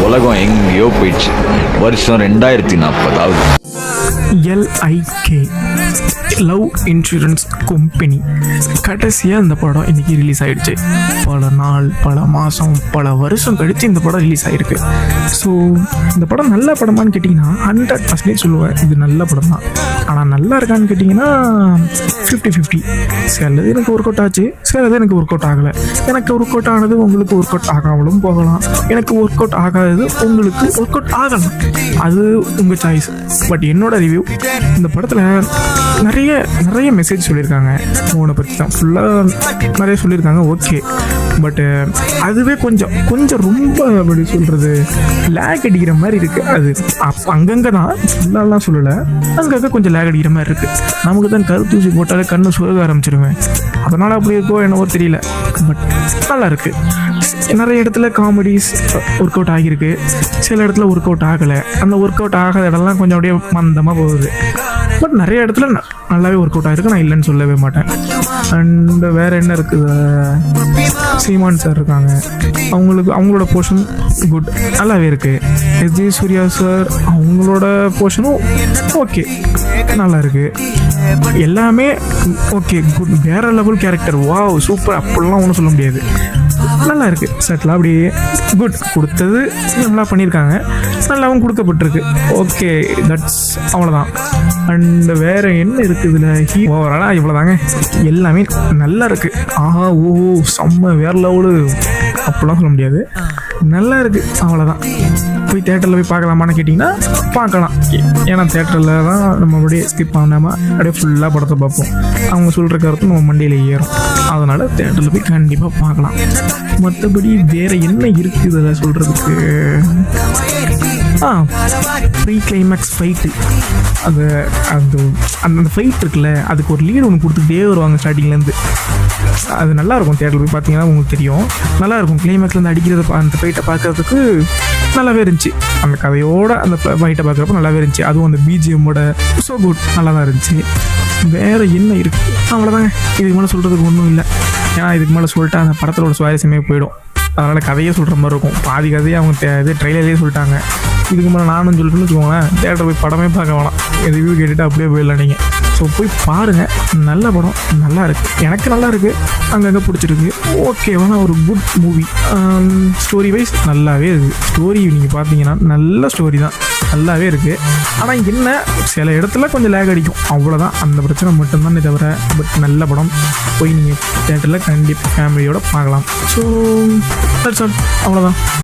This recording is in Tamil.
உலகம் எங்கேயோ போயிடுச்சு. வருஷம் 2040 LIK லவ் இன்சூரன்ஸ் கம்பெனி கடைசியாக இந்த படம் இன்றைக்கி ரிலீஸ் ஆகிடுச்சு. பல நாள், பல மாதம், பல வருஷம் கழித்து இந்த படம் ரிலீஸ் ஆகிருக்கு. ஸோ இந்த படம் நல்ல படமானு கேட்டிங்கன்னா 100% சொல்லுவேன் இது நல்ல படம் தான். ஆனால் நல்லா இருக்கான்னு கேட்டிங்கன்னா 50-50. சிலது எனக்கு ஒர்க் அவுட் ஆச்சு, சிலது எனக்கு ஒர்க் அவுட் ஆகலை. எனக்கு ஒர்க் அவுட் ஆனது உங்களுக்கு ஒர்க் அவுட் ஆகாமலும் போகலாம், எனக்கு ஒர்க் அவுட் ஆகாதது உங்களுக்கு ஒர்க் அவுட் ஆகலாம். அது உங்கள் சாய்ஸ். பட் என்னோட ரிவ்யூ, இந்த படத்தில் நிறைய மெசேஜ் சொல்லியிருக்காங்க. ஃபோனை பற்றி தான் ஃபுல்லாக நிறைய சொல்லியிருக்காங்க. ஓகே, பட்டு அதுவே கொஞ்சம் ரொம்ப அப்படி சொல்கிறது லேக் அடிக்கிற மாதிரி இருக்குது. அது அங்கங்கே தான், ஃபுல்லாலாம் சொல்லலை, அங்கங்கே கொஞ்சம் லேக் அடிக்கிற மாதிரி இருக்குது. நமக்கு தான் கருத்தூசி போட்டாலே கண்ணு சொருக ஆரம்பிச்சிருவேன். அதனால் அப்படி இருக்கோ என்னவோ தெரியல. பட் நல்லா இருக்குது. நிறைய இடத்துல காமெடிஸ் ஒர்க் அவுட் ஆகியிருக்கு, சில இடத்துல ஒர்க் அவுட் ஆகலை. அந்த ஒர்க் அவுட் ஆகாத இடம்லாம் கொஞ்சம் அப்படியே மந்தமாக போகுது. பட் நிறைய இடத்துல நல்லாவே ஒர்க் அவுட் ஆகிருக்கு, நான் இல்லைன்னு சொல்லவே மாட்டேன். அண்ட் வேறு என்ன இருக்குது, சீமான் சார் இருக்காங்க, அவங்களோட போர்ஷன் குட், நல்லாவே இருக்குது. SJ சூர்யா சார் அவங்களோட போர்ஷனும் ஓகே, நல்லா இருக்குது. எல்லாமே ஓகே, குட், வேறு லெவல் கேரக்டர், வாவ் சூப்பர் அப்படிலாம் ஒன்றும் சொல்ல முடியாது. நல்லா இருக்குது. செட்டில் அப்படியே குட், கொடுத்தது நல்லா பண்ணியிருக்காங்க, நல்லாவும் கொடுக்கப்பட்டிருக்கு. ஓகே, தட்ஸ் அவ்வளோதான். அண்ட் வேறு என்ன இருக்குது இதில், ஓவராலாக இவ்வளோதாங்க. எல்லாமே நல்லா இருக்குது. ஆஹா ஓஹோ செம்ம வேறு லெவலு அப்படிலாம் சொல்ல முடியாது, நல்லா இருக்குது, அவ்வளோதான். போய் தேட்டரில் போய் பார்க்கலாமான்னு கேட்டிங்கன்னா பார்க்கலாம். ஏன்னா தேட்டரில் தான் நம்ம அப்படியே ஸ்கிப் பண்ணாமல் அப்படியே ஃபுல்லாக படத்தை பார்ப்போம். அவங்க சொல்கிற கருத்து நம்ம மண்டியில் ஏறும். அதனால் தேட்டரில் போய் கண்டிப்பாக பார்க்கலாம். மற்றபடி வேறு என்ன இருக்குது அதை சொல்கிறதுக்கு, ப்ரீ கிளைமேக்ஸ் ஃபைட்டு, அந்த ஃபைட் இருக்குல்ல, அதுக்கு ஒரு லீடு ஒன்று கொடுத்துக்கிட்டே வருவாங்க ஸ்டார்டிங்லேருந்து. அது நல்லாயிருக்கும். தேட்டரில் போய் பார்த்தீங்கன்னா உங்களுக்கு தெரியும், நல்லாயிருக்கும். கிளைமேக்ஸ்லேருந்து அடிக்கிறது, அந்த ஃபைட்டை பார்க்குறதுக்கு நல்லாவே இருந்துச்சு. அந்த கதையோட அந்த ஃபைட்டை பார்க்குறப்ப நல்லாவே இருந்துச்சு. அதுவும் அந்த பிஜிஎம்மோட ஸோ குட், நல்லா தான் இருந்துச்சு. வேறு என்ன இருக்குது, அவ்வளோதாங்க. இதுக்கு மேலே சொல்கிறதுக்கு ஒன்றும் இல்லை. ஏன்னா இதுக்கு மேலே சொல்லிட்டு அந்த படத்தோட சுவாரஸ்யமே போயிடும். அதனால் கதையே சொல்கிற மாதிரி இருக்கும். பாதி கதையை அவங்க இது ட்ரெய்லர்லேயே சொல்லிட்டாங்க. இதுக்கு மேலே நானும் சொல்லிட்டுன்னு வச்சுக்கோங்களேன், தேட்டர் போய் படமே பார்க்க வேணாம், ரிவ்யூ கேட்டுட்டு அப்படியே போயிடலாம் நீங்கள். ஸோ போய் பாருங்கள், நல்ல படம், நல்லா இருக்குது, எனக்கு நல்லா இருக்குது, அங்கங்கே பிடிச்சிருக்கு. ஓகேவான ஒரு குட் மூவி. ஸ்டோரி வைஸ் நல்லாவே இருக்குது. ஸ்டோரி நீங்கள் பார்த்தீங்கன்னா நல்ல ஸ்டோரி தான், நல்லாவே இருக்குது. ஆனால் என்ன சில இடத்துல கொஞ்சம் லேக் அடிக்கும், அவ்வளோதான். அந்த பிரச்சனை மட்டும்தானே தவிர, பட் நல்ல படம். போய் நீங்கள் தேட்டரில் கண்டிப்பாக ஃபேமிலியோடு பார்க்கலாம். ஸோ தட்ஸ் ஆல், அவ்வளோதான்.